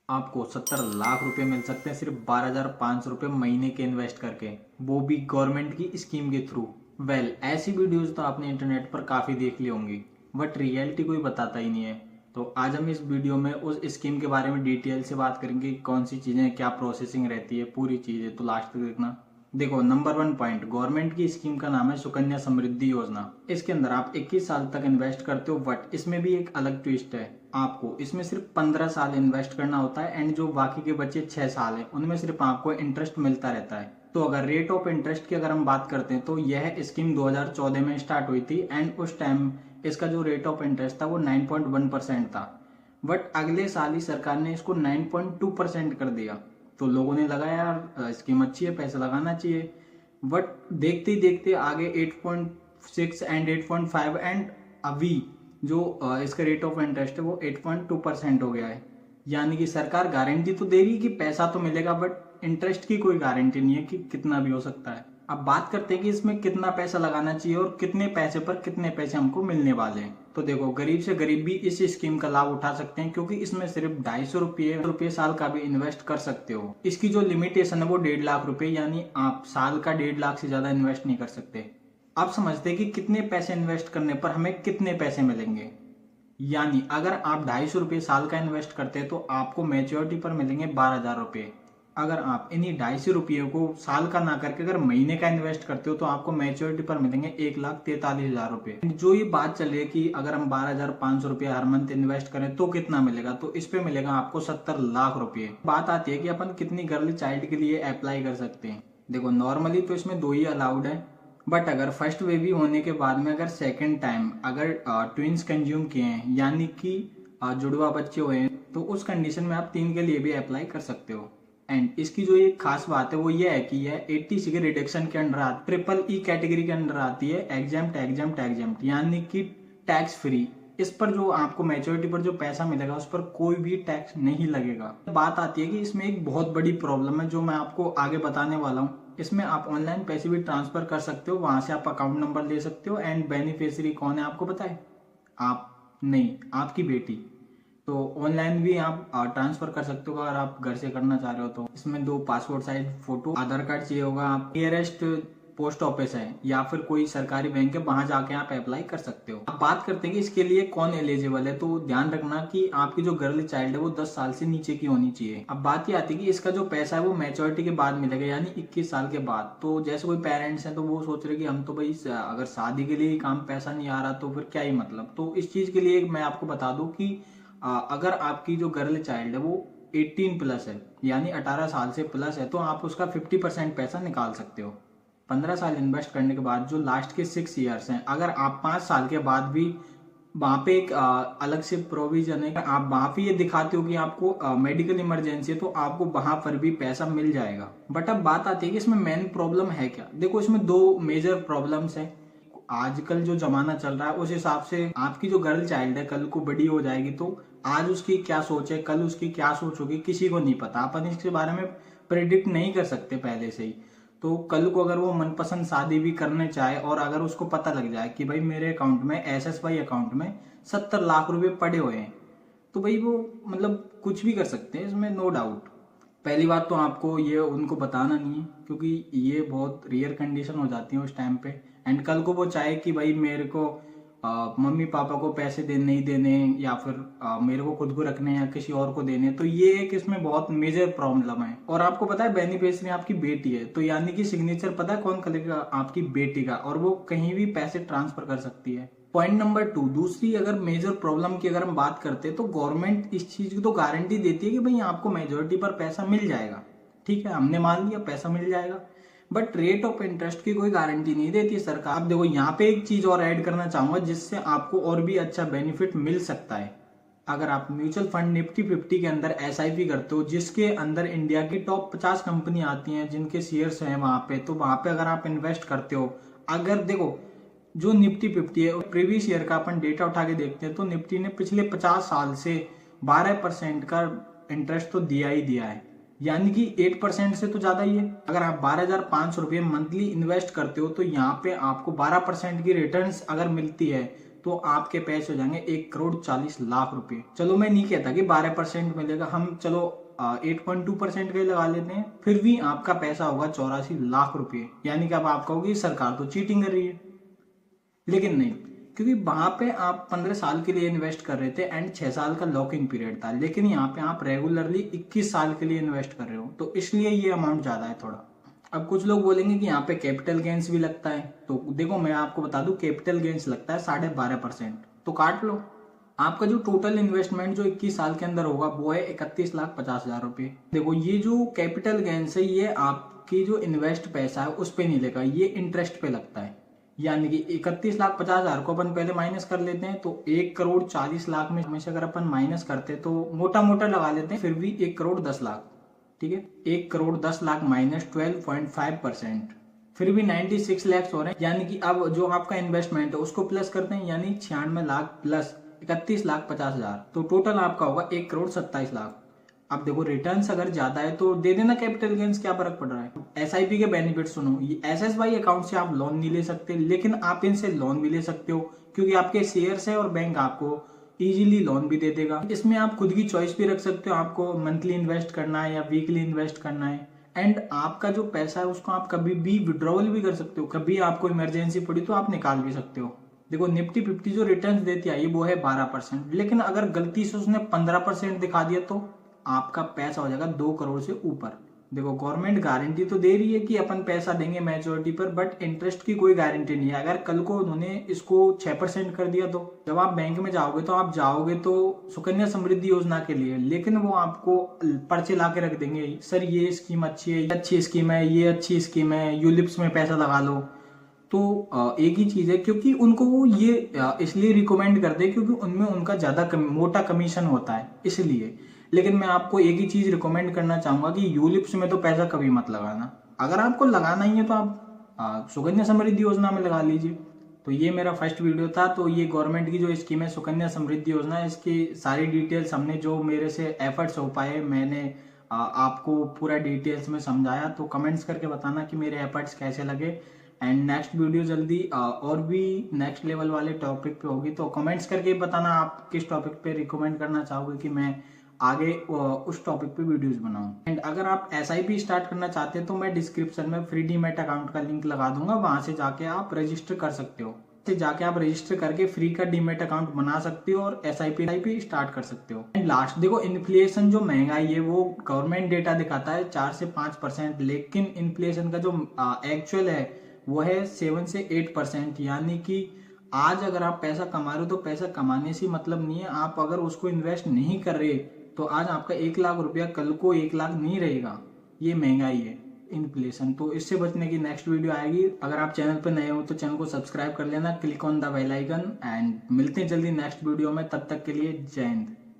आपको 70 लाख रुपए मिल सकते हैं सिर्फ 12,500 रुपये महीने के इन्वेस्ट करके, वो भी गवर्नमेंट की स्कीम के थ्रू। ऐसी वीडियोस तो आपने इंटरनेट पर काफ़ी देख ली होंगी, बट रियलिटी कोई बताता ही नहीं है। तो आज हम इस वीडियो में उस स्कीम के बारे में डिटेल से बात करेंगे, कौन सी चीज़ें, क्या प्रोसेसिंग रहती है, पूरी चीज़ें तो लास्ट तक देखना। देखो, नंबर 1 पॉइंट, गवर्नमेंट की स्कीम का नाम है सुकन्या समृद्धि योजना। इसके अंदर आप 21 साल तक इन्वेस्ट करते हो, बट इसमें भी एक अलग ट्विस्ट है। आपको इसमें सिर्फ 15 साल इन्वेस्ट करना होता है, एंड जो बाकी के बचे 6 साल है उनमें सिर्फ आपको इंटरेस्ट मिलता रहता है। तो अगर रेट ऑफ इंटरेस्ट की अगर हम बात करते हैं तो यह स्कीम 2014 में स्टार्ट हुई थी, एंड उस टाइम इसका जो रेट ऑफ इंटरेस्ट था वो 9.1% था। बट अगले साल ही सरकार ने इसको 9.2% कर दिया। तो लोगों ने लगा यार स्कीम अच्छी है, पैसा लगाना चाहिए। बट देखते ही देखते आगे 8.6 एंड 8.5 एंड अभी जो इसका रेट ऑफ इंटरेस्ट है वो 8.2% हो गया है। यानी कि सरकार गारंटी तो दे रही है कि पैसा तो मिलेगा, बट इंटरेस्ट की कोई गारंटी नहीं है कि कितना भी हो सकता है। अब बात करते हैं कि इसमें कितना पैसा लगाना चाहिए और कितने पैसे पर कितने पैसे हमको मिलने वाले हैं। तो देखो, गरीब से गरीब भी इस स्कीम का लाभ उठा सकते हैं, क्योंकि इसमें सिर्फ 250 रुपये साल का भी इन्वेस्ट कर सकते हो। इसकी जो लिमिटेशन है वो 1.5 लाख रुपए, यानी आप साल का 1.5 लाख से ज्यादा इन्वेस्ट नहीं कर सकते। आप समझते हैं कि कितने पैसे इन्वेस्ट करने पर हमें कितने पैसे मिलेंगे। यानी अगर आप 250 रुपये साल का इन्वेस्ट करते हैं तो आपको मैच्योरिटी पर मिलेंगे 12,000 रुपये। अगर आप इन्हीं 250 रुपये को साल का ना करके अगर महीने का इन्वेस्ट करते हो तो आपको मैच्योरिटी पर मिलेंगे 1,43,000 रुपये। जो ये बात चल रही है कि अगर हम 12,500 रुपये हर मंथ इन्वेस्ट करें तो कितना मिलेगा, तो इस पे मिलेगा आपको 70 लाख रुपये। बात आती है कि अपन कितनी गर्ल चाइल्ड के लिए अप्लाई कर सकते हैं। देखो, नॉर्मली तो इसमें 2 ही अलाउड है, बट अगर फर्स्ट बेबी होने के बाद में अगर सेकेंड टाइम अगर ट्विंस कंज्यूम किए हैं, यानी कि जुड़वा बच्चे हुए हैं, तो उस कंडीशन में आप 3 के लिए भी अप्लाई कर सकते हो। एंड इसकी जो एक खास बात है वो ये है कि यह 80 के रिडक्शन के अंडर आती है, ट्रिपल ई कैटेगरी के अंडर आती है, एग्जाम्प्ट एग्जाम्प्ट एग्जाम्प्ट, यानी कि टैक्स फ्री। इस पर जो आपको मैच्योरिटी पर जो पैसा मिलेगा उस पर कोई भी टैक्स नहीं लगेगा। बात आती है कि इसमें एक बहुत बड़ी प्रॉब्लम है जो मैं आपको आगे बताने वाला हूँ। इसमें आप ऑनलाइन पैसे भी ट्रांसफर कर सकते हो, वहां से आप अकाउंट नंबर ले सकते हो। एंड बेनिफिशियरी कौन है आपको पता है? आप नहीं, आपकी बेटी। तो ऑनलाइन भी आप ट्रांसफर कर सकते हो अगर आप घर से करना चाह रहे हो। तो इसमें 2 पासपोर्ट साइज फोटो, आधार कार्ड चाहिए होगा। आप नियरेस्ट पोस्ट ऑफिस है या फिर कोई सरकारी बैंक है, वहां जाके आप अप्लाई कर सकते हो। अब बात करते हैं कि इसके लिए कौन एलिजिबल है। तो ध्यान रखना कि आपकी जो गर्ल चाइल्ड है वो 10 साल से नीचे की होनी चाहिए। अब बात ये आती है कि इसका जो पैसा है वो मैच्योरिटी के बाद मिलेगा, यानी 21 साल के बाद। तो जैसे कोई पेरेंट्स हैं तो वो सोच रहे कि हम तो भाई अगर शादी के लिए काम पैसा नहीं आ रहा तो फिर क्या ही मतलब। तो इस चीज के लिए मैं आपको बता दूं कि अगर आपकी जो गर्ल चाइल्ड है वो 18 प्लस है, यानी 18 साल से प्लस है, तो आप उसका 50% पैसा निकाल सकते हो। 15 साल इन्वेस्ट करने के बाद जो लास्ट के 6 ईयर्स हैं, अगर आप 5 साल के बाद भी वहां पे एक अलग से प्रोविजन है, आप वहां पे ये दिखाते हो कि आपको मेडिकल इमरजेंसी है, तो आपको वहां पर भी पैसा मिल जाएगा। बट अब बात आती है कि इसमें मेन प्रॉब्लम है क्या। देखो, इसमें 2 मेजर प्रॉब्लम्स है। आजकल जो जमाना चल रहा है उस हिसाब से आपकी जो गर्ल चाइल्ड है कल को बड़ी हो जाएगी, तो आज उसकी क्या सोच है, कल उसकी क्या सोच होगी, किसी को नहीं पता। अपन इसके बारे में प्रेडिक्ट नहीं कर सकते पहले से ही। तो कल को अगर वो मनपसंद शादी भी करने चाहे और अगर उसको पता लग जाए कि भाई मेरे अकाउंट में, SSY अकाउंट में 70 लाख रुपए पड़े हुए हैं, तो भाई वो मतलब कुछ भी कर सकते हैं, इसमें नो डाउट। पहली बात तो आपको ये उनको बताना नहीं है, क्योंकि ये बहुत रेयर कंडीशन हो जाती है उस टाइम पे। एंड कल को वो चाहे कि भाई मेरे को मम्मी पापा को पैसे दे नहीं देने, या फिर मेरे को खुद को रखने या किसी और को देने, तो ये एक इसमें बहुत मेजर प्रॉब्लम है। और आपको पता है बेनिफिशियरी आपकी बेटी है, तो यानी कि सिग्नेचर पता है कौन करेगा? आपकी बेटी का, और वो कहीं भी पैसे ट्रांसफर कर सकती है। पॉइंट नंबर 2, दूसरी अगर मेजर प्रॉब्लम की अगर हम बात करते हैं तो गवर्नमेंट इस चीज की तो गारंटी देती है कि भाई आपको मेजोरिटी पर पैसा मिल जाएगा। ठीक है, हमने मान लिया पैसा मिल जाएगा, बट रेट ऑफ इंटरेस्ट की कोई गारंटी नहीं देती सरकार। अब देखो, यहाँ पे एक चीज और ऐड करना चाहूंगा जिससे आपको और भी अच्छा बेनिफिट मिल सकता है। अगर आप म्यूचुअल फंड निफ्टी 50 के अंदर SIP करते हो, जिसके अंदर इंडिया की टॉप 50 कंपनी आती हैं जिनके शेयर्स हैं वहां पे, तो वहां पे अगर आप इन्वेस्ट करते हो, अगर देखो जो निफ्टी 50 है प्रीवियस ईयर का अपन डेटा उठा के देखते हैं तो निफ्टी ने पिछले 50 साल से 12% का इंटरेस्ट तो दिया ही दिया है, यानी कि 8% से तो ज्यादा ही है। अगर आप 12,500 रुपये मंथली इन्वेस्ट करते हो तो यहाँ पे आपको 12% की रिटर्न्स अगर मिलती है तो आपके पैसे हो जाएंगे 1,40,00,000 रुपए। चलो मैं नहीं कहता कि 12% मिलेगा, हम चलो 8.2% के लगा लेते हैं, फिर भी आपका पैसा होगा 84,00,000 रुपए। यानी कि अब आप कहोगे सरकार तो चीटिंग कर रही है, लेकिन नहीं, क्योंकि वहां पे आप 15 साल के लिए इन्वेस्ट कर रहे थे एंड 6 साल का लॉकिंग पीरियड था, लेकिन यहाँ पे आप रेगुलरली 21 साल के लिए इन्वेस्ट कर रहे हो, तो इसलिए ये अमाउंट ज्यादा है थोड़ा। अब कुछ लोग बोलेंगे कि यहाँ पे कैपिटल गेन्स भी लगता है, तो देखो मैं आपको बता दूं कैपिटल गेन्स लगता है 12.5%, तो काट लो। आपका जो टोटल इन्वेस्टमेंट जो 21 साल के अंदर होगा वो है 31,50,000 रुपए। देखो ये जो कैपिटल गेन्स है ये आपकी जो इन्वेस्ट पैसा है उस पे नहीं लेगा, ये इंटरेस्ट पे लगता है। यानी कि 31,50,000 को अपन पहले माइनस कर लेते हैं, तो 1,40,00,000 में से अगर अपन माइनस करते हैं तो मोटा मोटा लगा लेते हैं, फिर भी 1,10,00,000, ठीक है, 1,10,00,000 माइनस 12.5%, फिर भी 96 लाख हो रहे हैं। यानी कि अब जो आपका इन्वेस्टमेंट है उसको प्लस करते हैं, यानी 96 लाख प्लस 31,50,000, तो टोटल आपका होगा 1,27,00,000। अब देखो रिटर्न्स अगर ज्यादा है तो दे देना कैपिटल गेन्स, क्या फर्क पड़ रहा है। एसआईपी के बेनिफिट सुनो, ये एसएसवाई अकाउंट से आप लोन नहीं ले सकते, लेकिन आप इनसे लोन भी ले सकते हो क्योंकि आपके शेयर्स है और बैंक आपको इजीली लोन भी दे देगा। इसमें आप खुद की चॉइस भी रख सकते हो, आपको मंथली इन्वेस्ट करना है या वीकली इन्वेस्ट करना है, एंड आपका जो पैसा है उसको आप कभी भी विड्रॉवल भी कर सकते हो, कभी आपको इमरजेंसी पड़ी तो आप निकाल भी सकते हो। देखो निफ्टी 50 जो रिटर्न्स देती है वो है 12%, लेकिन अगर गलती से उसने 15% दिखा दिया तो आपका पैसा हो जाएगा 2 करोड़ से ऊपर। देखो गवर्नमेंट गारंटी तो दे रही है कि अपन पैसा देंगे मैच्योरिटी पर, बट इंटरेस्ट की कोई गारंटी नहीं है। अगर कल को उन्होंने इसको 6% कर दिया तो जब आप बैंक में जाओगे तो आप जाओगे तो सुकन्या समृद्धि योजना के लिए, लेकिन वो आपको पर्चे ला के रख देंगे, सर ये स्कीम अच्छी है, अच्छी स्कीम है, ये अच्छी स्कीम है, यूलिप्स में पैसा लगा लो। तो एक ही चीज है, क्योंकि उनको वो ये इसलिए रिकमेंड करते हैं क्योंकि उनमें उनका ज्यादा मोटा कमीशन होता है इसलिए। लेकिन मैं आपको एक ही चीज रिकमेंड करना चाहूंगा कि यूलिप्स में तो पैसा कभी मत लगाना। अगर आपको लगाना ही है तो आप सुकन्या समृद्धि योजना में लगा लीजिए। तो ये मेरा फर्स्ट वीडियो था। तो ये गवर्नमेंट की जो स्कीम है सुकन्या समृद्धि योजना, इसकी सारी डिटेल्स हमने जो मेरे से एफर्ट्स हो पाए मैंने आपको पूरा डिटेल्स में समझाया। तो कमेंट्स करके बताना कि मेरे एफर्ट्स कैसे लगे, एंड नेक्स्ट वीडियो जल्दी और भी नेक्स्ट लेवल वाले टॉपिक पे होगी। तो कमेंट्स करके बताना आप किस टॉपिक पे रिकमेंड करना चाहोगे कि मैं आगे उस टॉपिक पे वीडियोस बनाऊं। एंड अगर आप एसआईपी स्टार्ट करना चाहते हैं तो मैं डिस्क्रिप्शन में फ्री डीमैट अकाउंट का लिंक लगा दूंगा, वहां से जाके आप रजिस्टर कर सकते हो। जाके आप रजिस्टर करके फ्री का डीमैट अकाउंट बना सकते हो और एसआईपी स्टार्ट कर सकते हो। एंड लास्ट देखो इन्फ्लेशन जो महंगाई है वो गवर्नमेंट डेटा दिखाता है 4 से 5%, लेकिन इन्फ्लेशन का जो एक्चुअल है वो है 7 से 8%। यानी कि आज अगर आप पैसा कमा रहे हो तो पैसा कमाने से मतलब नहीं है, आप अगर उसको इन्वेस्ट नहीं कर रहे तो आज आपका 1,00,000 रुपया कल को 1,00,000 नहीं रहेगा। ये महंगाई है, इन्फ्लेशन। तो इससे बचने की नेक्स्ट वीडियो आएगी। अगर आप चैनल पर नए हो तो चैनल को सब्सक्राइब कर लेना, click on the bell icon, and मिलते हैं जल्दी नेक्स्ट वीडियो में। तब तक के लिए जय हिंद।